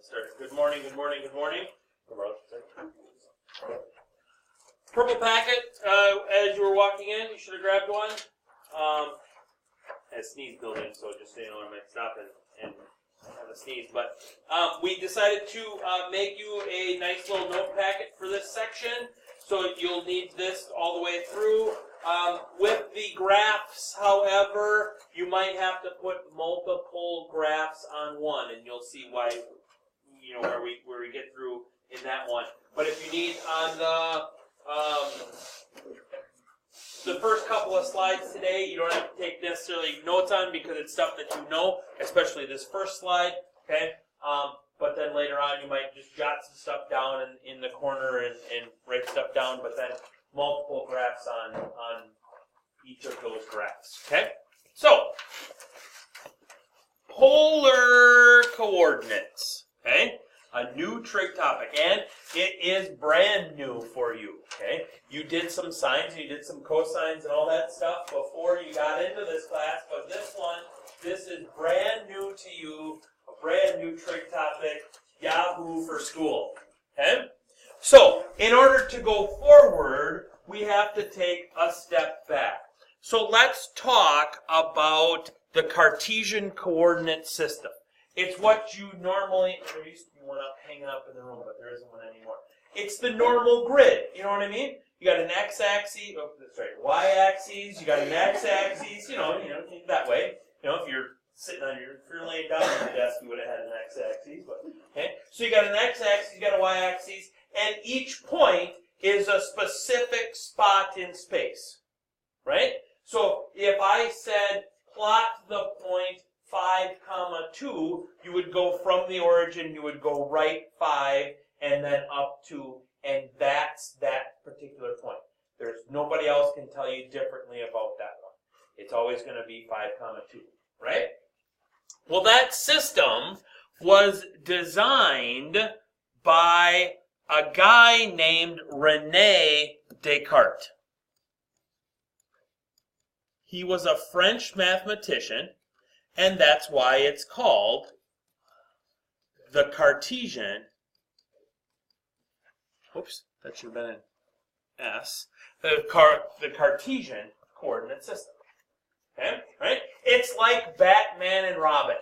to start. Good morning, good morning, good morning. Purple packet, as you were walking in, you should have grabbed one. Has sneeze built in, so just so you know, I might stop and have a sneeze. But we decided to make you a nice little note packet for this section. So you'll need this all the way through. With the graphs, however, you might have to put multiple graphs on one, and you'll see why, you know, where we get through in that one. But if you need on the first couple of slides today, you don't have to take necessarily notes on because it's stuff that you know, especially this first slide, okay? But then later on, you might just jot some stuff down in the corner and write stuff down, but then multiple graphs on each of those graphs, okay? So, polar coordinates, okay? A new trig topic, and it is brand new for you, okay? You did some sines, you did some cosines and all that stuff before you got into this class, but this is brand new to you, a brand new trig topic, Yahoo for school, okay? So, in order to go forward, we have to take a step back. So let's talk about the Cartesian coordinate system. It's what you normally, there used to be one up hanging up in the room, but there isn't one anymore. It's the normal grid, you know what I mean? You got an x-axis, oh, that's right, y-axis, you got an x-axis, you know, that way. You know, if you're sitting on if you're laying down on your desk, you would have had an x-axis, but, okay? So you got an x-axis, you got a y-axis, and each point is a specific spot in space, right? So if I said plot the point 5, 2, you would go from the origin, you would go right 5, and then up 2, and that's that particular point. There's nobody else can tell you differently about that one. It's always going to be 5, 2, right? Well, that system was designed by a guy named René Descartes. He was a French mathematician, and that's why it's called the Cartesian, oops, that should have been an S, the Cartesian coordinate system. Okay, right? It's like Batman and Robin.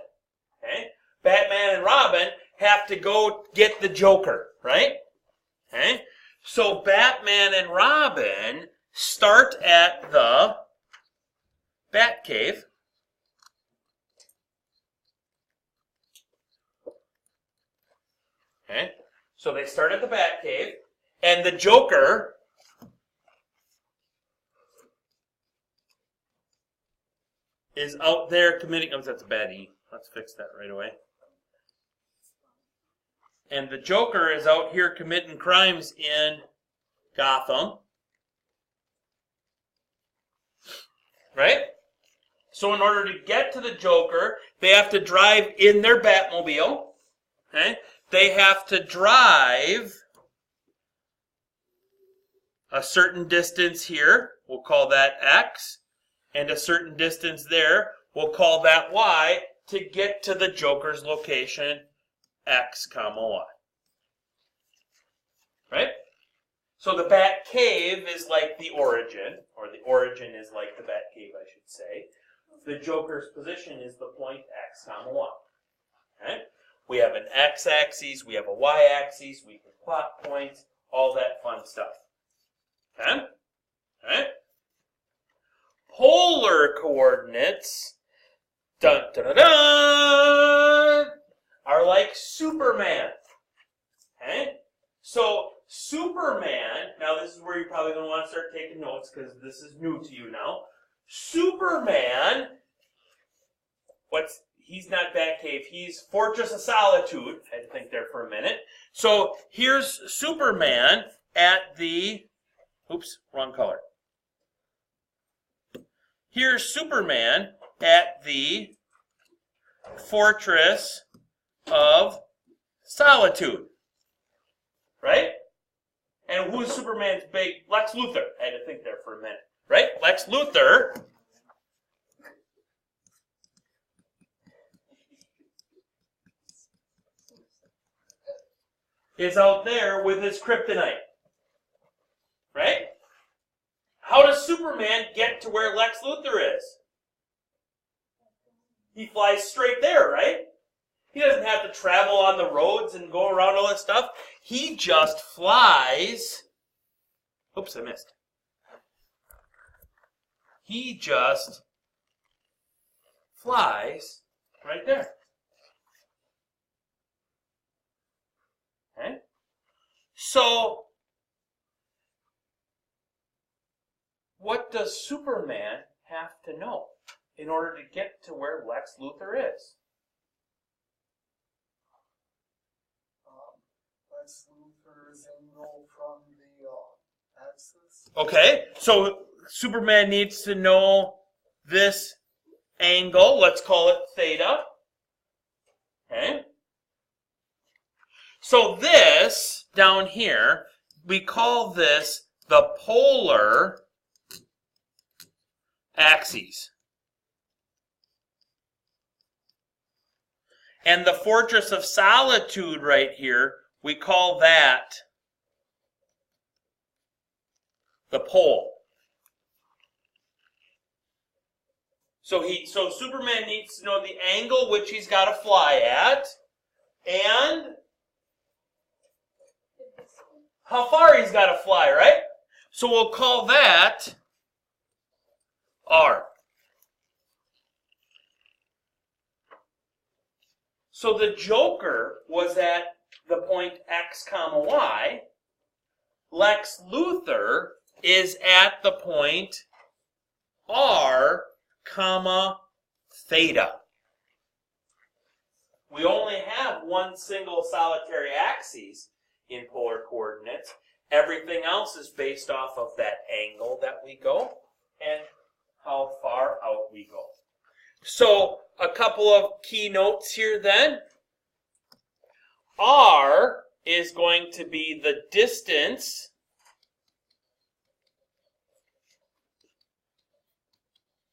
Okay? Batman and Robin have to go get the Joker, right? Okay? So Batman and Robin start at the Batcave. Okay? So they start at the Batcave, and the Joker is out there committing, oh, that's a bad E. Let's fix that right away. And the Joker is out here committing crimes in Gotham. Right? So in order to get to the Joker, they have to drive in their Batmobile. Okay? They have to drive a certain distance here. We'll call that X. And a certain distance there. We'll call that Y to get to the Joker's location, X, Y. Right? So the Batcave is like the origin, or the origin is like the Batcave, I should say. The Joker's position is the point X, Y. Okay? We have an X-axis, we have a Y-axis, we can plot points, all that fun stuff. Okay? Alright? Polar coordinates, dun, dun, dun, dun, are like Superman. Okay? So, Superman, now this is where you're probably going to want to start taking notes because this is new to you now. Superman, he's not Batcave, he's Fortress of Solitude. I had to think there for a minute. So, here's Superman at the, oops, wrong color. Here's Superman at the Fortress of Solitude. Right? And who's Superman's big? Lex Luthor. I had to think there for a minute. Right? Lex Luthor is out there with his kryptonite. Right? How does Superman get to where Lex Luthor is? He flies straight there, right? He doesn't have to travel on the roads and go around all that stuff. He just flies. Oops, I missed. He just flies right there. Okay? So, what does Superman have to know in order to get to where Lex Luthor is? Lex Luthor's angle from the axis. Okay, so Superman needs to know this angle. Let's call it theta. Okay. So this down here, we call this the polar axes. And the Fortress of Solitude right here, we call that the pole. So Superman needs to know the angle which he's got to fly at, and how far he's got to fly, right? So we'll call that R. So the Joker was at the point X comma Y. Lex Luthor is at the point R comma theta. We only have one single solitary axis in polar coordinates. Everything else is based off of that angle that we go and how far out we go. So a couple of key notes here then. R is going to be the distance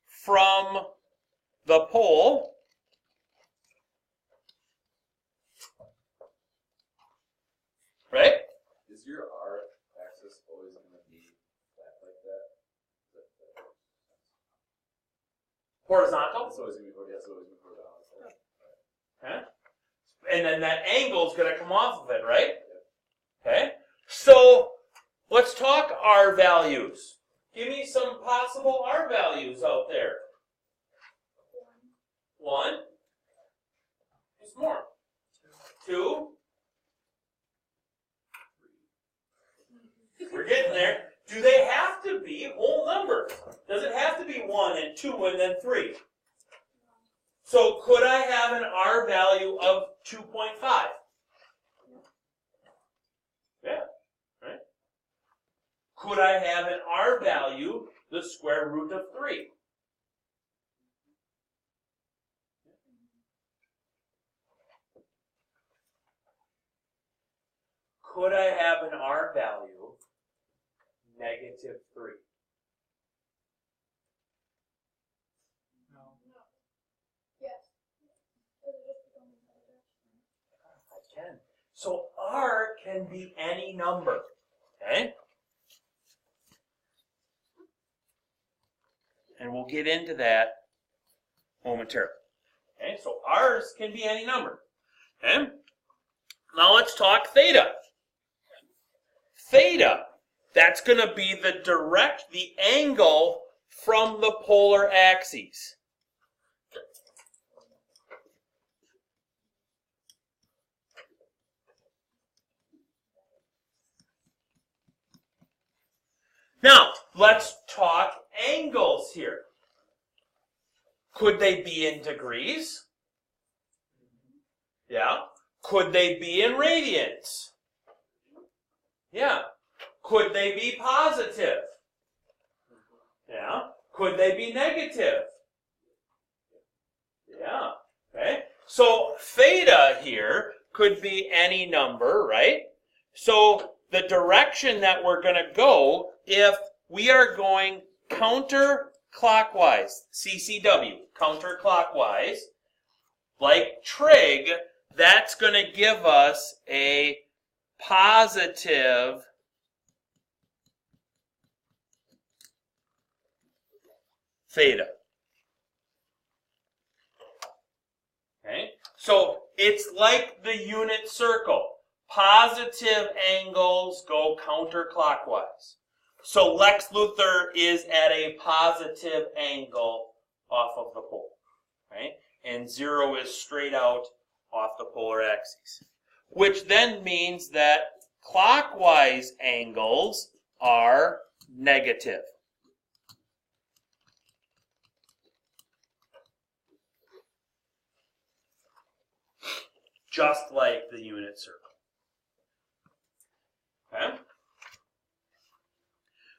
from the pole right? Is your R axis always going to be flat like that? Horizontal? It's always going to be horizontal. Okay. And then that angle is going to come off of it, right? Okay. So let's talk R values. Give me some possible R values out there. 1. Just more. 2. We're getting there. Do they have to be whole numbers? Does it have to be 1 and 2 and then 3? So could I have an R value of 2.5? Yeah, right? Could I have an R value the square root of 3? Could I have an R value negative 3? No. Yes. I can. So R can be any number. Okay? And we'll get into that momentarily. Okay, so R's can be any number. Okay? Now let's talk theta. Theta, that's going to be the angle from the polar axes. Now, let's talk angles here. Could they be in degrees? Yeah. Could they be in radians? Yeah. Could they be positive? Yeah. Could they be negative? Yeah. Okay. So theta here could be any number, right? So the direction that we're going to go, if we are going counterclockwise, CCW, counterclockwise, like trig, that's going to give us a positive theta. Okay? So it's like the unit circle. Positive angles go counterclockwise. So Lex Luthor is at a positive angle off of the pole. Right? And 0 is straight out off the polar axes. Which then means that clockwise angles are negative. Just like the unit circle. Okay?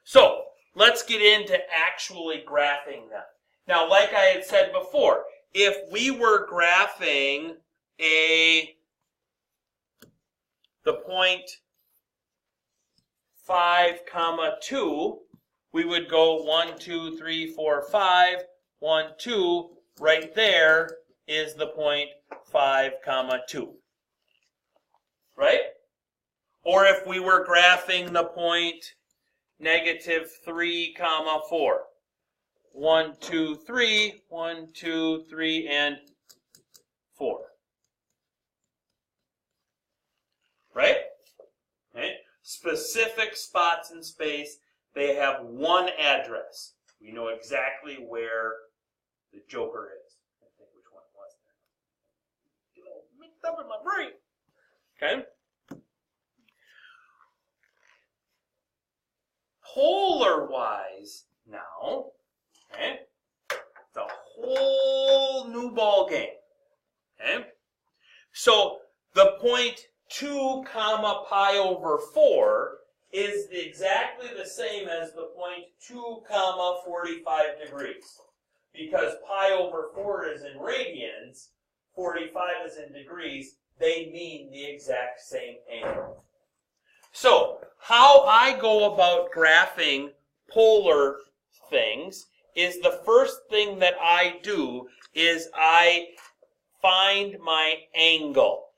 So, let's get into actually graphing them. Now, like I had said before, if we were graphing the point 5, 2, we would go 1, 2, 3, 4, 5, 1, 2, right there is the point 5, 2. Right? Or if we were graphing the point -3, 4. 1, 2, 3, 1, 2, 3, and 4. Right? Okay. Specific spots in space, they have one address. We know exactly where the joker is. I think which one it was there. Get all mixed up in my brain. Okay? Polar-wise now, okay, it's a whole new ball game. Okay? So the point 2, pi over 4 is exactly the same as the point 2, 45 degrees. Because pi over 4 is in radians, 45 is in degrees, they mean the exact same angle. So, how I go about graphing polar things is the first thing that I do is I find my angle.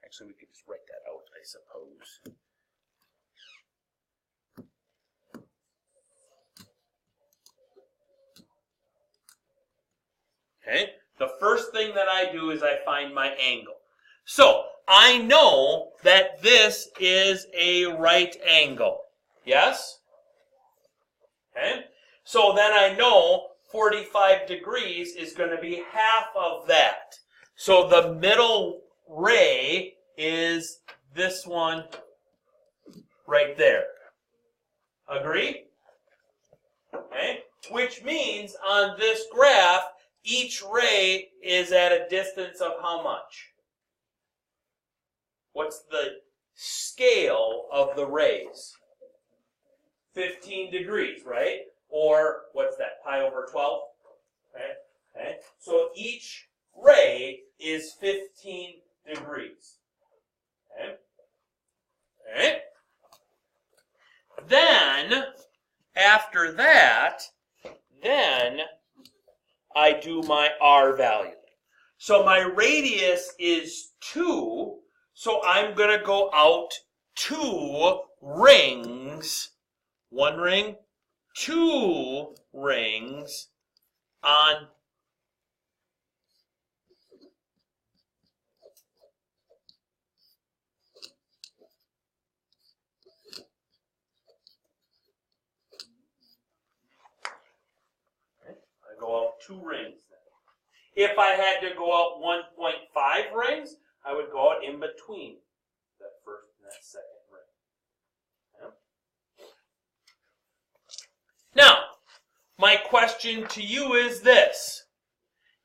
Actually, we could just write that out, I suppose. Okay, the first thing that I do is I find my angle. So, I know that this is a right angle. Yes? Okay, so then I know 45 degrees is going to be half of that. So the middle ray is this one right there. Agree? Okay, which means on this graph, each ray is at a distance of how much? What's the scale of the rays? 15 degrees, right? Or what's that, pi over 12? Okay. Okay. So each ray is 15 degrees. Okay. Okay. Then, after that, then I do my R value. So my radius is 2. So I'm going to go out 2 rings, 1 ring, 2 rings on I go out 2 rings then. If I had to go out 1.5 rings, I would go out in between that first and that second ring. Okay. Now, my question to you is this.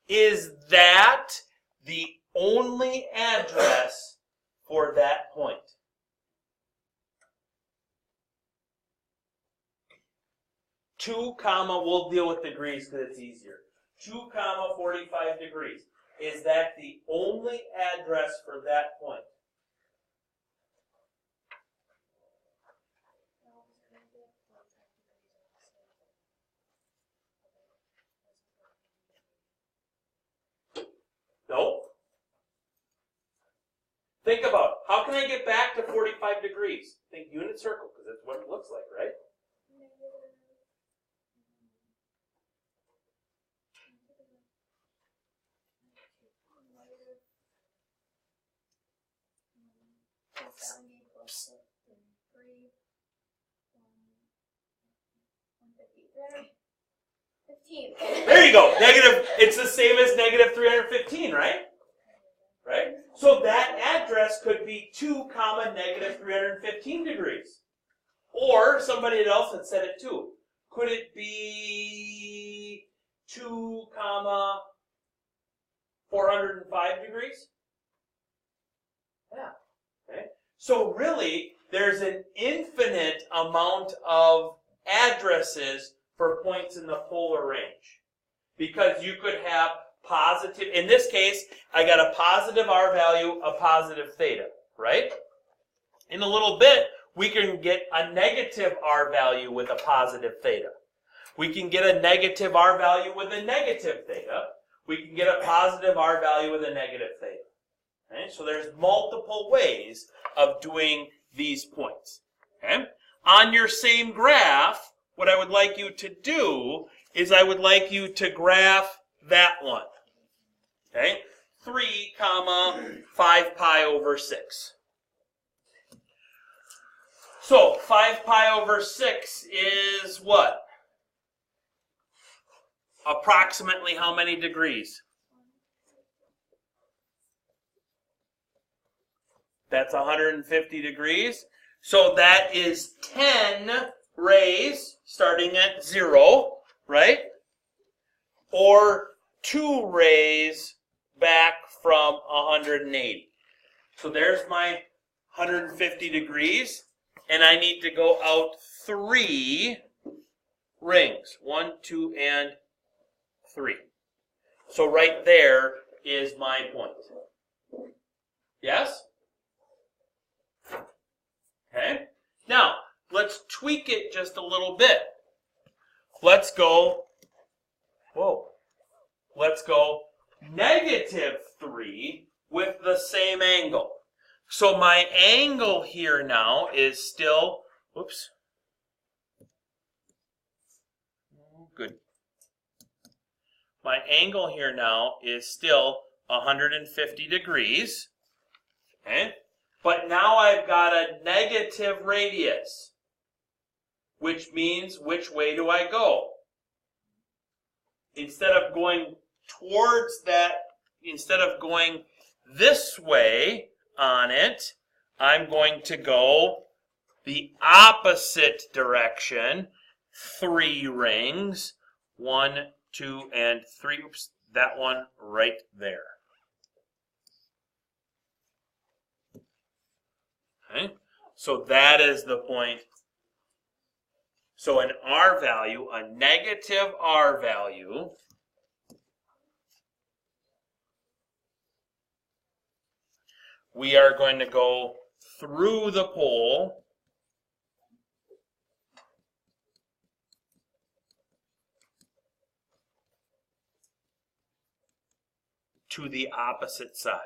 Is that the only address for that point? Two comma, we'll deal with degrees because it's easier. 2 comma 45 degrees. Is that the only address for that point? No. Think about it. How can I get back to 45 degrees? Think unit circle, because that's what it looks like, right? There you go. Negative. It's the same as negative 315, right? Right? So that address could be 2 comma negative 315 degrees. Or somebody else had said it too. Could it be 2 comma 405 degrees? Yeah. Okay. So really, there's an infinite amount of addresses for points in the polar range. Because you could have positive, in this case, I got a positive R value, a positive theta, right? In a little bit, we can get a negative R value with a positive theta. We can get a negative R value with a negative theta. We can get a positive R value with a negative theta. Okay? So there's multiple ways of doing these points. Okay? On your same graph, what I would like you to do is I would like you to graph that one. Okay? 3 comma 5 pi over 6. So 5 pi over 6 is what? Approximately how many degrees? That's 150 degrees. So that is 10 rays starting at 0, right? Or 2 rays back from 180. So there's my 150 degrees. And I need to go out 3 rings. 1, 2, and 3. So right there is my point. Yes? Okay. Now, let's tweak it just a little bit. Let's go, let's go negative 3 with the same angle. So my angle here now is still, good. My angle here now is still 150 degrees. Okay? But now I've got a negative radius, which means which way do I go? Instead of going towards that, instead of going this way on it, I'm going to go the opposite direction, 3 rings, 1, 2, and 3. Oops, that one right there. Okay, so that is the point. So an R value, a negative R value, we are going to go through the pole to the opposite side.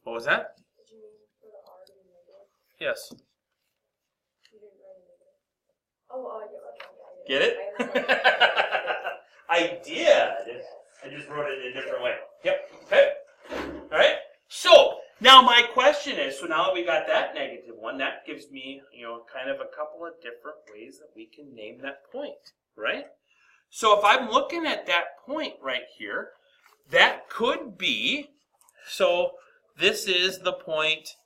What was that? Did you mean for the R to be negative? Yes. You didn't write a negative. Oh, yeah, okay. Get it? I did. I just wrote it in a different way. Yep. Okay. All right. So now my question is, so now that we got that negative one, that gives me, kind of a couple of different ways that we can name that point, right? So if I'm looking at that point right here, that could be, so this is the point,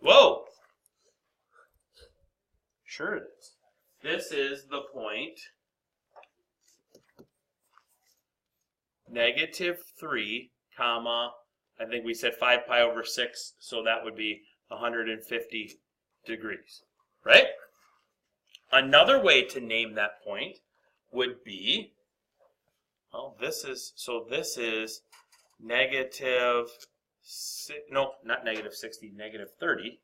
whoa. Sure it is. This is the point -3, comma, I think we said 5 pi over 6, so that would be 150 degrees, right? Another way to name that point would be, well, this is negative, no, not negative 60, negative 30.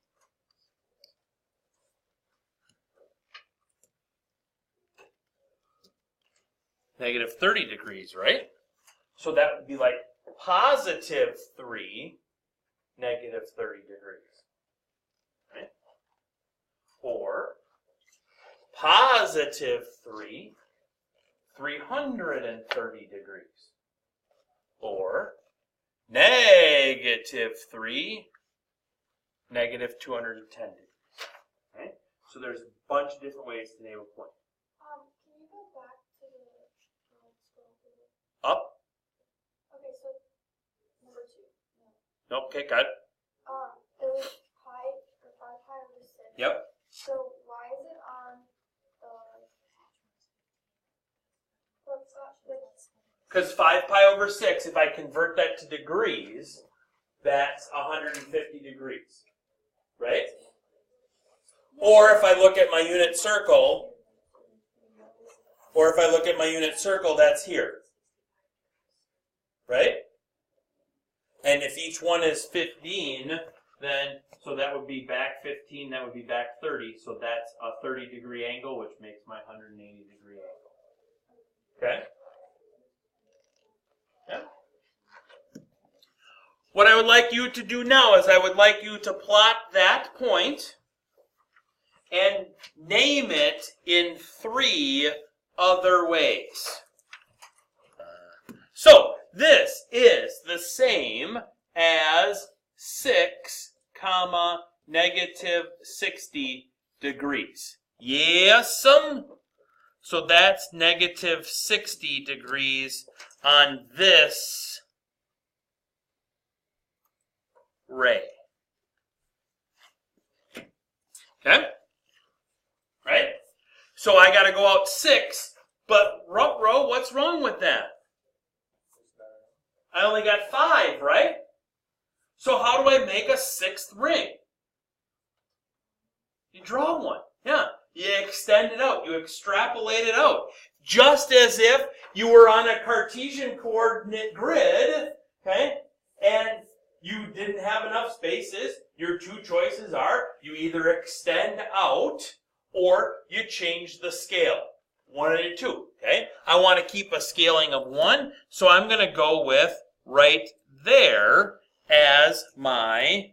negative 30 degrees, right? So that would be like positive 3, negative 30 degrees. Right? Or positive 3, 330 degrees. Or negative 3, negative 210 degrees. Right? So there's a bunch of different ways to name a point. Can you go back to the scroll through? Up? Okay, so number 2. Nope, okay, got it. There was pi or 5 pi over 6. Yep. So why is it on the what's that? Because 5 pi over 6, if I convert that to degrees, that's 150 degrees. Right? Or if I look at my unit circle, that's here. Right? And if each one is 15, then, so that would be back 15, that would be back 30. So that's a 30-degree angle, which makes my 180-degree angle. Okay? Yeah. What I would like you to do now is I would like you to plot that point and name it in 3 other ways. So, this is the same as 6, negative 60 degrees. Yes? So that's negative 60 degrees on this ray. Okay? Right? So I got to go out 6, but what's wrong with that? I only got 5, right? So how do I make a 6th ring? You draw one. Yeah. You extend it out. You extrapolate it out. Just as if you were on a Cartesian coordinate grid, okay, and you didn't have enough spaces. Your 2 choices are you either extend out or you change the scale. One of the 2, okay? I want to keep a scaling of 1, so I'm going to go with right there as my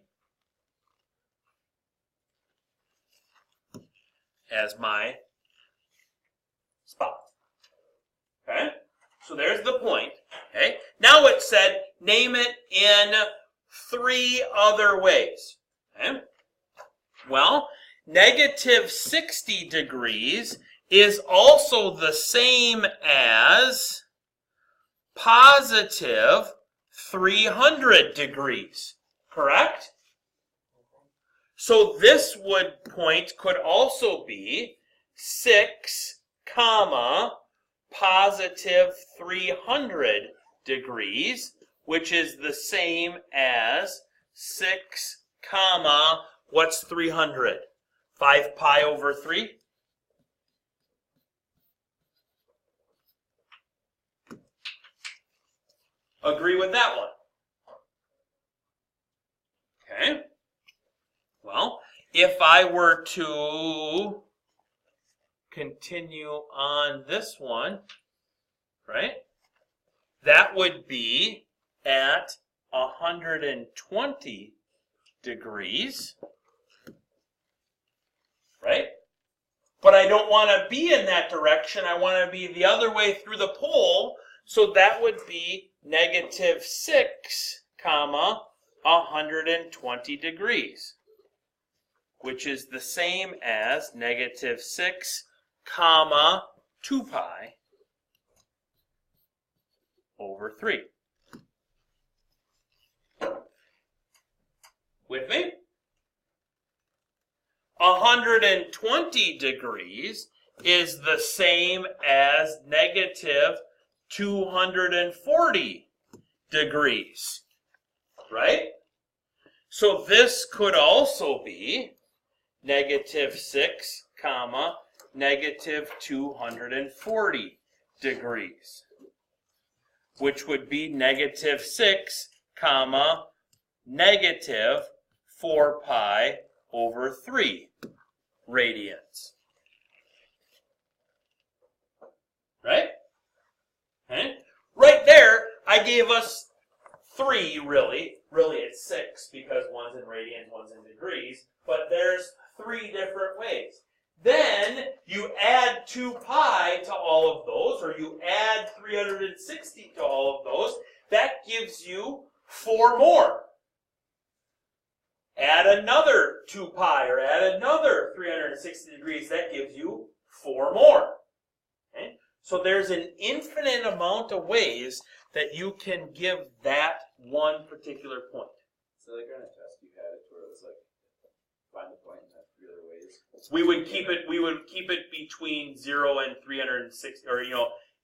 spot. Okay? So there's the point. Okay? Now it said name it in 3 other ways. Okay? Well, negative 60 degrees is also the same as positive 300 degrees. Correct? So this point could also be 6, positive 300 degrees, which is the same as 6, what's 300? 5 pi over 3? Agree with that one? Okay. Well, if I were to continue on this one, right, that would be at 120 degrees, right? But I don't want to be in that direction. I want to be the other way through the pole, so that would be negative 6, 120 degrees, which is the same as negative 6, 2 pi over 3. With me? 120 degrees is the same as negative 240 degrees, right? So this could also be negative 6, negative 240 degrees, which would be negative 6, negative 4 pi over 3 radians. Right? I gave us 3, really. Really, it's 6 because one's in radians, one's in degrees. But there's 3 different ways. Then you add 2 pi to all of those, or you add 360 to all of those. That gives you 4 more. Add another 2 pi, or add another 360 degrees. That gives you 4 more. Okay? So there's an infinite amount of ways that you can give that one particular point. So like on a test you had it where it was like find the point and then 3 other ways. We would keep it between 0 and 360, or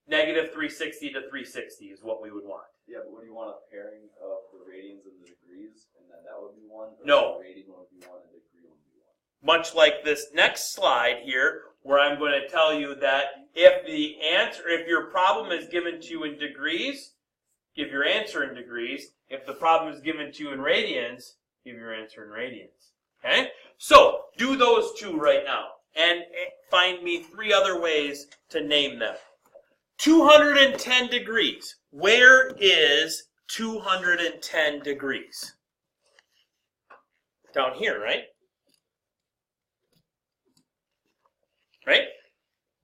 negative 360 to 360 is what we would want. Yeah, but would you want a pairing of the radians and the degrees, and then that would be 1? Or No. The radian would be 1 and the degree would be 1. Much like this next slide here, where I'm going to tell you that if your problem is given to you in degrees, give your answer in degrees. If the problem is given to you in radians, give your answer in radians. Okay? So, do those 2 right now. And find me 3 other ways to name them. 210 degrees. Where is 210 degrees? Down here, right? Right?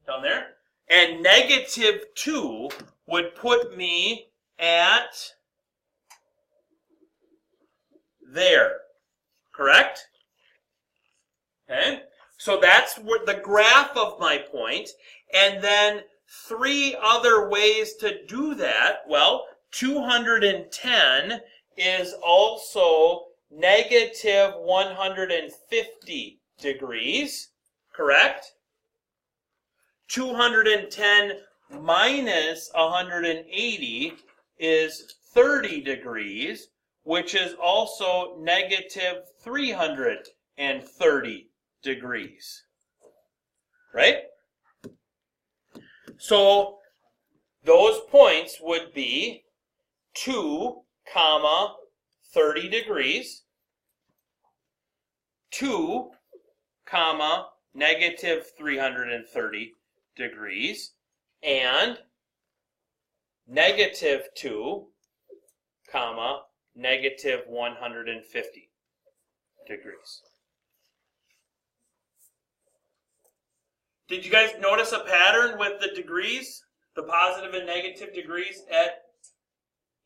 Down there. And negative 2 would put me at there. Correct? Okay? So that's what the graph of my point. And then 3 other ways to do that. Well, 210 is also negative 150 degrees. Correct? 210 minus 180 is 30 degrees, which is also negative 330 degrees. Right? So those points would be 2, 30 degrees, 2, negative 330 degrees, and negative 2, negative 150 degrees. Did you guys notice a pattern with the degrees, the positive and negative degrees at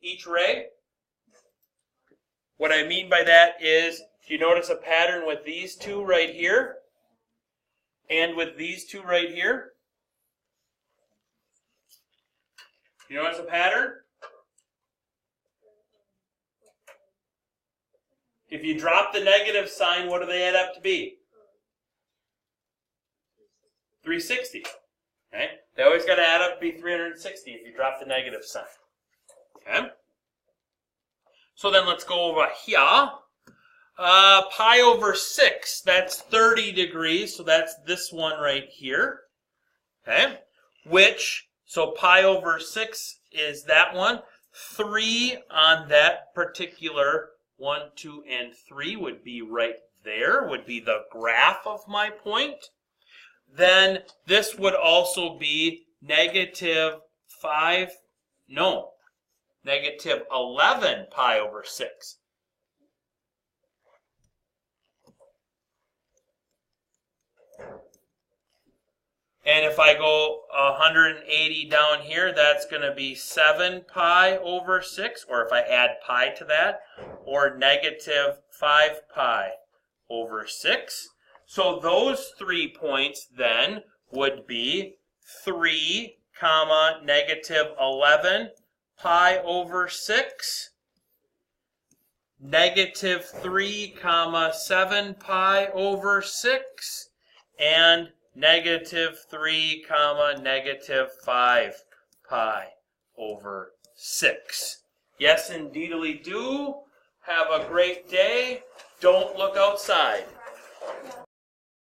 each ray? What I mean by that is, do you notice a pattern with these 2 right here and with these 2 right here? You notice a pattern? If you drop the negative sign, what do they add up to be? 360. Okay? They always got to add up to be 360 if you drop the negative sign. Okay? So then let's go over here. Pi over 6, that's 30 degrees, so that's this one right here. Okay? So pi over 6 is that one. 3 on that particular 1, 2, and 3 would be right there, would be the graph of my point. Then this would also be negative 11 pi over 6. And if I go 180 down here, that's going to be 7 pi over 6, or if I add pi to that, or negative 5 pi over 6. So those 3 points then would be 3, negative 11 pi over 6, negative 3, 7 pi over 6, and negative 3, negative 5 pi over 6. Yes, indeedly do. Have a great day. Don't look outside.